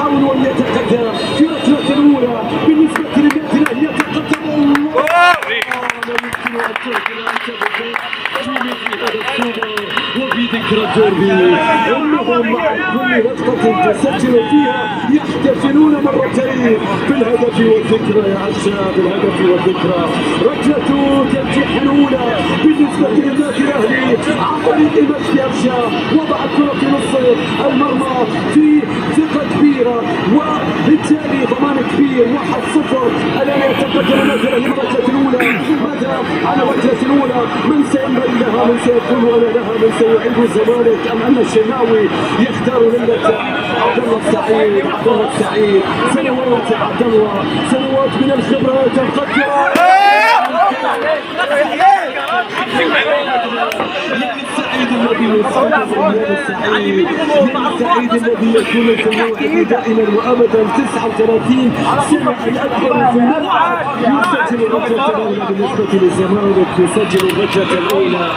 يحاول ان يتقدم في ركلة الاولى بالنسبة للنادي الاهلي، يتقدم الله لا يمكن ان تهدر ان تبقى جولي في هذا السوبر وفي ذكرى الديربي. انهم مع كل لقطة تسجل فيها يحتفلون مرتين بالهدف والذكرى يا عشاق الهدف والذكرى. ركلة ترجيح الاولى بالنسبة للنادي الاهلي عن طريق مجدي قفشه، وضع الكرة في نص المرمى في ثقة كبيرة وبالتالي ضمان كبير. 1-0 الان يتقدم النادي الاهلي بالركلة الاولى. ماذا على الركلة الاولى؟ من سينبغي لها؟ من سيكون لها؟ من سيعيد الزمالك ام ان الشناوي يختار ليلة عبد الله السعيد؟ عبد الله السعيد سنوات يا عبد الله، سنوات من الخبرات القديرة. السعيد الذي السعيد الذي يكون في الموعد دائما وابدا. 39 سنه الاكبر في الملعب يسجل الركله الاولى بالنسبه للزمالك، يسجل الركله الاولى.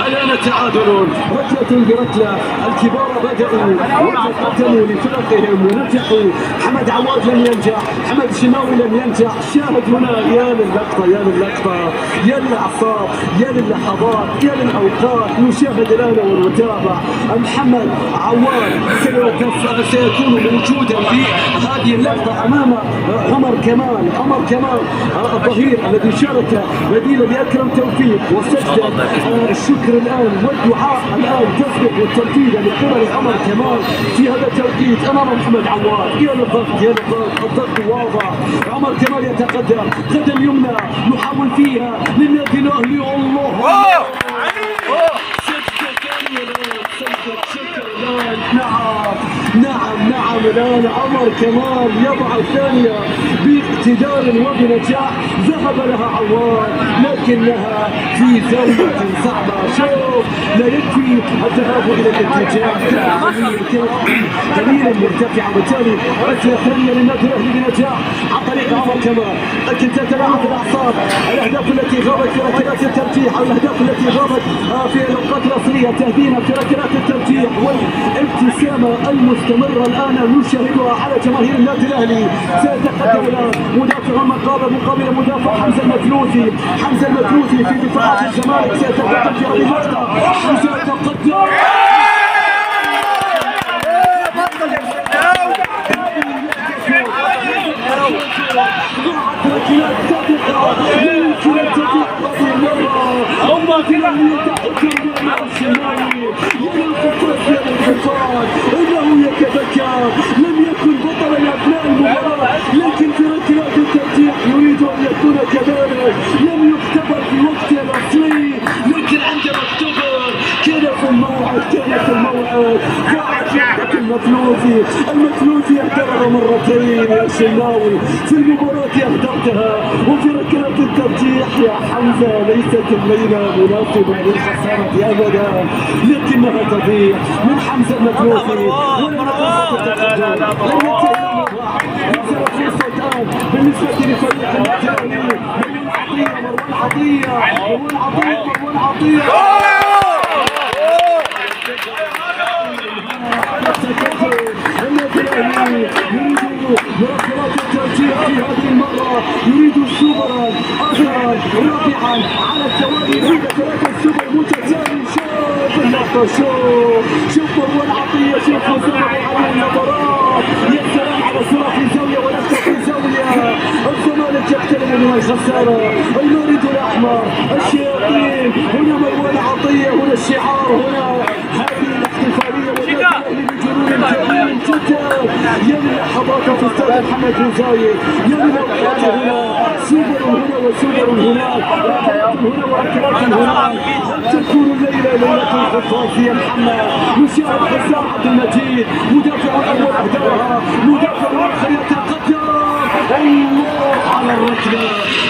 الان تعادل ركله بركله. الكبار بداوا وتقدموا لفرقهم ونجحوا. حمد عواد لم ينجح، حمد شناوي لم ينجح. شاهد هنا يا للقطه يا للقطه يا للاعصاب يا للحظات يا للاوقات. نشاهد الان ونتابع محمد عواد سيكون موجودا في هذه اللقطه امام عمر كمال. عمر كمال الظهير الذي شارك بديلا لاكرم توفيق، وسجل الشكر الان والدعاء الان تسبق والتنفيذ لقبل عمر كمال في هذا التوقيت امام محمد عواد. يا للضغط يا للضغط، الضغط واضح. عمر كمال يتقدم قدم يمنى يحاول فيها للنادي الاهلي. الله نعم الآن عمر كمال يضع الثانية باقتدار وبنجاح. ذهب لها عواد لكنها في زاوية صعبة. شوف لا يكفي الذهاب إلى الاتجاه قليلا مرتفعة، وبالتالي ركلة ثانية للنادي الأهلي بنجاح عن طريق عمر كمال. لكن تتلاعب الأعصاب. الأهداف التي غابت في ركلات الترجيح، الأهداف التي غابت في الأوقات الأصلية تهدينا في ركلات الترجيح والابتسامة المستمرة الآن نشاهدها على جماهير النادي الأهلي. سيتقدم الآن مدافع مقابل مدافع حمزة المثلوثي. حمزة المثلوثي في دفاعات الزمالك سيتقدم في هذه اللقطة. حمزة يتقدم انه يتذكر لم يكن بطلا لابناء المباراه، لكن في ركلات الترجيح يريد ان يكون كذلك. لم يختبر في وقته الاصلي، لكن عندما اختبر كان في الموعد، كان في الموعد. ضاعت المثلوثي اهدرها مرتين يا شناوي في المباراه، اهدرتها وفي ركلات الترجيح يا حمزه. ليست الليله مناسبه للخساره ابدا، لكنها تضيع من حمزه المثلوثي. بالنسبه لفريق النادي مروان عطيه بركلات الترجيح في هذه المرة. يريد السوبر أخيرا رابعا على التوالي بعد 3 سوبر متتالي. شوف اللقطة، شوف مروان عطية، شوف مصطفى على المباراة. يا سلام على صراع في زاوية ولفة في زاوية. الزمالك يقترب من الخسارة. المارد الأحمر، الشياطين، هنا مروان عطية، هنا الشعار، هنا هذه الاحتفالية والنادي بجنون كبير جدا. يا لحظات في استاد محمد بن زايد، يا لوقفات هنا، سوبر هنا وسوبر هناك، ركلات هنا وركلات هناك. تكون الليله ليله القطاف يا محمد. نشاهد حسام عبد المجيد مدافع الاول اهدرها، مدافع الاخر يتقدم. الله على الركله،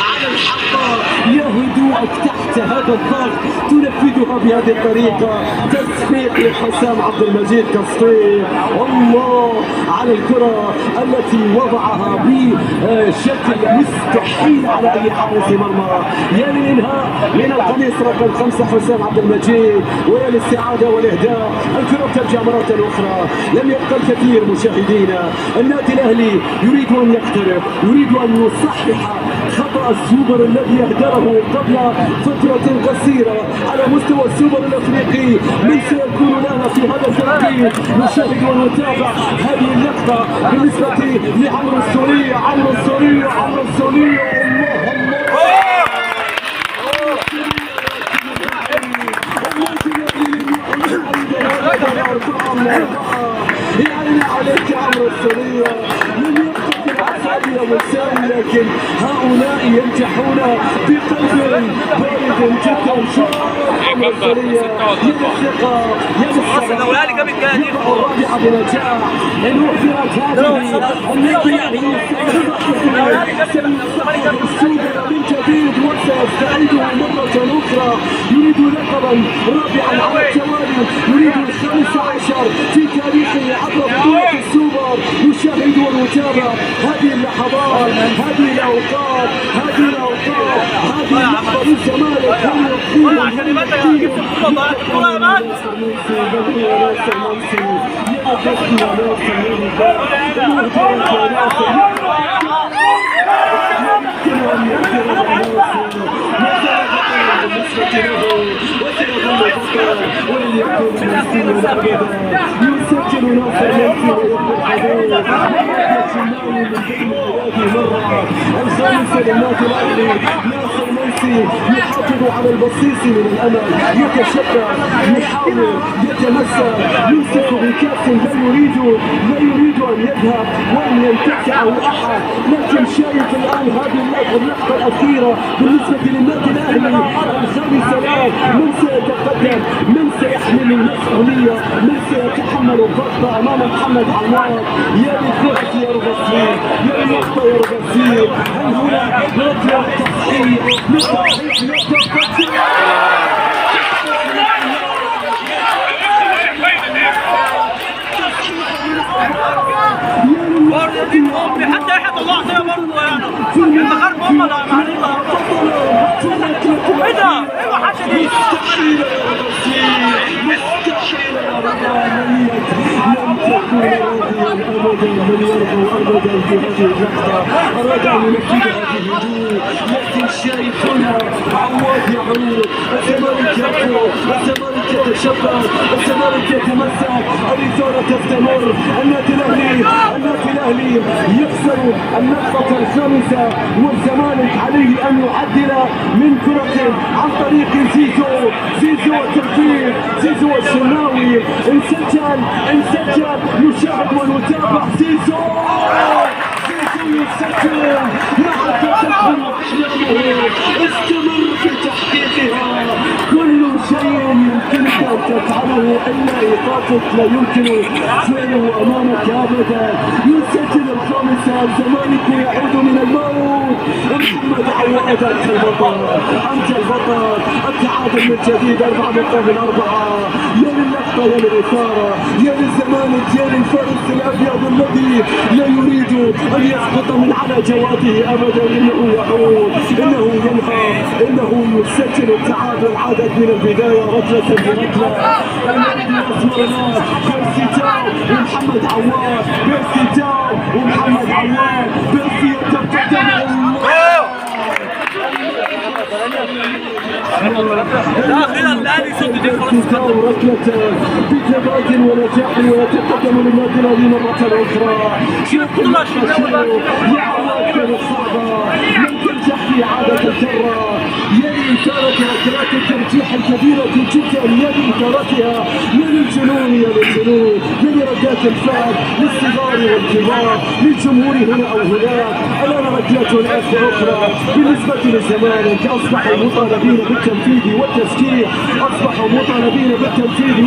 على الحقه. يا هدوءك تحت هذا الضغط تنفذها بهذه الطريقه. تصفيق لحسام عبد المجيد، تصفيق. الله على على الكرة التي وضعها بشكل مستحيل على أي حارس مرمى. يا للإنهاء من القميص رقم 5 حسام عبد المجيد، ويا للسعادة والإهداء. الكرة ترجع مرة أخرى. لم يبقى الكثير مشاهدينا. النادي الأهلي يريد أن يقترب، يريد أن يصحح خطأ السوبر الذي أهدره قبل فترة قصيرة على مستوى السوبر الأفريقي. من سيكون لنا في هذا التوقيت؟ نشاهد ونتابع هذه اللقطة بالنسبة لعمرو السولية. عمرو السولية، عمرو السولية، يعني عليك عمرو السولية من يقتل العصبية والسامي، لكن هؤلاء ينجحون بقلب بارد جدا. عمرو السولية يلثق يبقى الرابعة بنجاح. إن وفرت هذه النتيجة السوبر من جديد وسيستعيدها مرة أخرى. يريد لقبا رابعا على التوالي، يريد ال15 في تاريخه عبر بطولة السوبر. نشاهد ونتابع هذه اللحظات، هذه الأوقات، هذه الأوقات، هذه اللحظة للزمالك. يسجل ناصر الخامسة للنادي الأهلي. ناصر منسي يحافظ على البصيص من الأمل، يتشبع، يحاول، يتمسك، يمسك بكاس لا يريد أن يذهب وأن ينتزعه أحد. لكن شايف الآن هذه اللحظة الأخيرة بالنسبة للنادي الأهلي. الخامسة الآن، من سيتقدم؟ من سيحمل المسؤولية؟ من سيتحمل الضغط أمام محمد عواد؟ يا للكرة يا ربصير، يا للنقطة يا ربصير. هل هنا ركلة تصحيح حتى يحط الله عليها برضه يعني الغرب هم اللي عاملين ايه ده؟ ايه الوحشه دي؟ مستحيل لم تكن راضيا ابدا من يرضى ابدا في هذه اللحظه. اراد ان ينفذها بهدوء، لكن شايف هنا عواد يعود. الزمالك يقوى، الزمالك يتشبع، الزمالك يتمسك، الإثارة تستمر. النادي الأهلي يخسر النقطة الخامسة، والزمالك عليه أن يعدل من كرة عن طريق زيزو التركيب، زيزو الشناوي. انسجل نشاهد ونتابع. زيزو يسجل مع التدخل. استمر في تحقيقها. كل شيء يمكنك أن تفعله إلا إيقافك لا يمكن فعله أمامك أبدا. يسجل الخامسة، الزمالك يعود من الموت. محمد عواد، أنت البطل، التعادل من جديد 4 مقابل 4. يا للقطة، يا للإثارة، يا للزمالك، يا للفارس الأبيض الذي لا يريد أن يسقط من على جواده أبدا. إنه يعود، إنه ينهى، إنه يسجل التعادل. عادت من البداية ركلة بركلة. النادي الأسمر الآن بيرسي تاو ومحمد عواد، بيرسي تاو ومحمد عواد، بيرسي يتقدم. اخيرا الاهلي صد دي خلاص ركلة بثبات ونجاح، ويتقدم للنادي الأهلي مرة أخرى. يا عواد كانت صعبة، لم تنجح في إعادة الكرة. يلي إثارة ركلات الترجيح الكبيرة جدا، يلي إثارتها، يلي الجنون، يلي ركلات الفعل للصغار والكبار، للجمهور هنا أو هناك. الآن ركلات أخرى بالنسبة للزمالك. أصبحوا مطالبين بالتنفيذ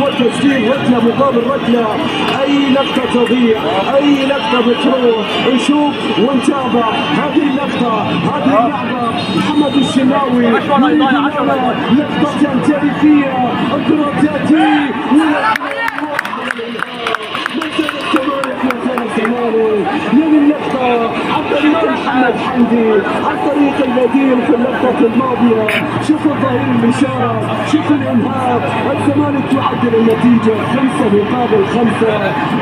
والتسجيل، ركلة مقابل ركلة. أي لقطة تضيع، أي لقطة بتروح. نشوف ونتابع هذه اللقطة، هذه اللعبة. محمد الشناوي لقطة تاريخية. الكرة تأتي طريق محمد حمدي، عن طريق البديل في اللقطة الماضية. شوف الظهير الإشارة، شوف الإنهاء. الزمالك يعدل النتيجة 5 مقابل 5.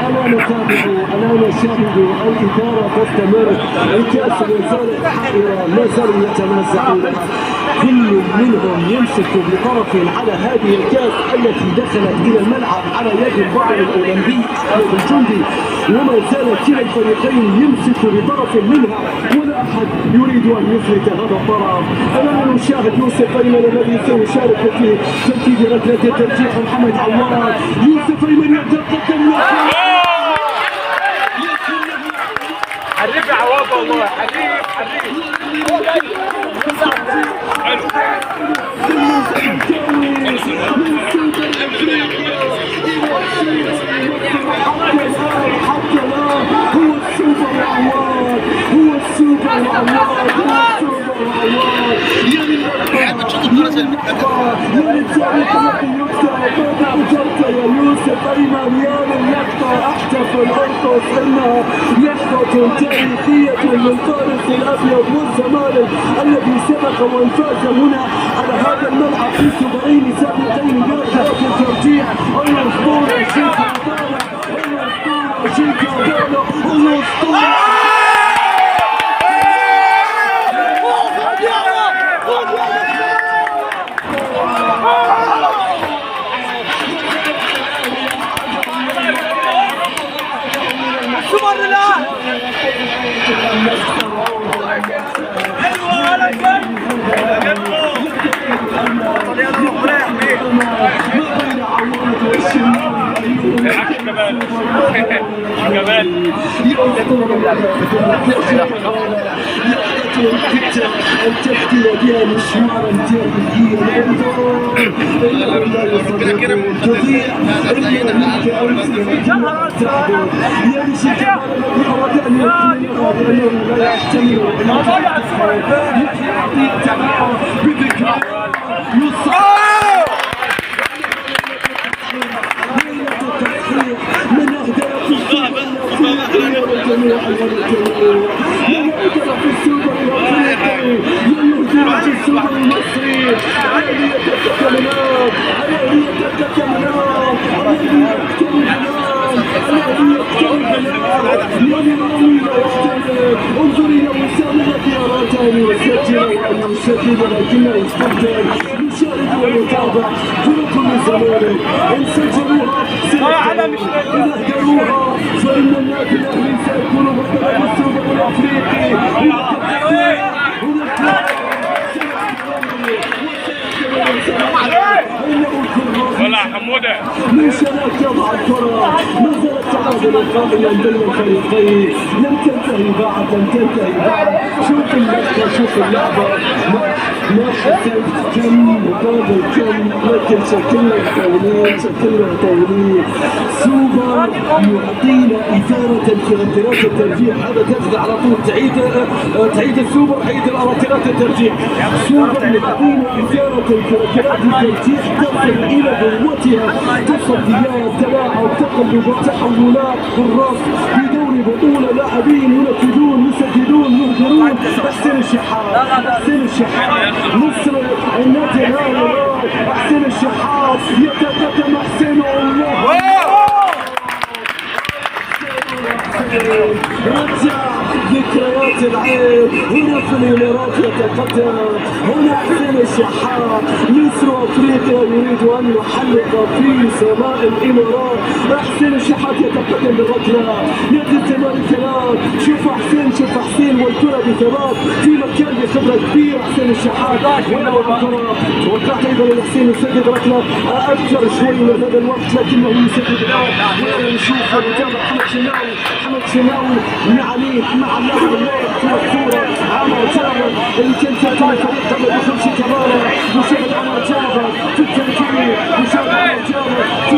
ألا نتابع، ألا نشاهد الإدارة تستمر. الكأس ما زالت حائرة، ما زالوا يتنازعون. كل منهم يمسك بطرف على هذه الكأس التي دخلت إلى الملعب على يد البطل الأولمبي أحمد الجندي، وما زال كلا الفريقين يمسك بطرف منها، ولا أحد يريد أن يفلت هذا الطرف. أمامنا نشاهد يوسف أيمن الذي سيشارك في تنفيذ ركلة الترجيح. محمد عواد، يوسف أيمن يتقدم. حريف يا عواد والله، حريف حريف. حتى الآن هو السوبر عواد، هو السوبر عواد، هو السوبر عواد. يا للتاريخ الذي يكتب. ماذا أجرت يا يوسف أيمن؟ يا للقطة، احتفل ارقص. إنها لحظة تاريخية للفارس الأبيض والزمالك الذي سبق وانفاز هنا على هذا الملعب في سوبرين سابقين بركلات الترجيح. الأسطورة شيكابالا، الأسطورة شيكابالا، الأسطورة. أن تحكي بها مشوارا تاريخيا. تضيع إلا منك أنت يا لشيكابالا الذي أراد أن يكون أنه لا يحتمل يحيى عطية تبعه بذكرى من أهداف السوبر الجميع في السوبر الأفريقي، يهدر في السوبر المصري. عليه التكاملات، عليه التكاملات، عليه انظر الى وسام الذي اراد ان يسجل وان يسدد لكنه استبدل. نشاهد ونتابع كرة الزمالك ان سجلوها ان اهدروها فان النادي الاهلي سيكون بطلا بالسوبر الافريقي. ولا حموده من شباب يضع الكرة، ما زال التعادل قائما بين الفريقين. لم تنتهي بعد، لم تنتهي بعد. شوف اللعبة، شوف اللعبة. ما حسبت كم مقابل كم، لكن شكلنا طويل، شكلنا طويل. سوبر يعطينا إثارة في ركلات الترجيح. هذا تاخذ على طول تعيد السوبر، عيد ركلات الترجيح. سوبر يعطينا إثارة في ركلات الترجيح تصل إلى ذروتها، تصديات، تلاعب، تقلب، تحولات بالراس في دوري بطولة. لاعبين ينفذون، يسددون، يهدرون. حسين الشحات، حسين الشحات مصر النادي الأهلي. حسين الشحات يتقدم، حسين الله رجع ذكريات العين. هنا في الامارات يتقدم، هنا حسين الشحات مصر افريقيا يريد ان يحلق في سماء الامارات. حسين الشحات يتقدم بالركله، نادي الزمالك الان. شوف حسين، شوف حسين والكره بثبات في مكان بخبره كبيره. حسين الشحات هنا والكره، توقعت ايضا لحسين يسدد ركله اكثر شوي من هذا الوقت لكنه يسدد الان. وين نشوف ونتابع محمد شناوي، محمد شناوي مع مين؟ مع اللاعب اللاعب في الصوره عمر جابر اللي كان كابتن الفريق قبل دخول شيكابالا. نشاهد عمر جابر في التنفيذ، نشاهد عمر جابر في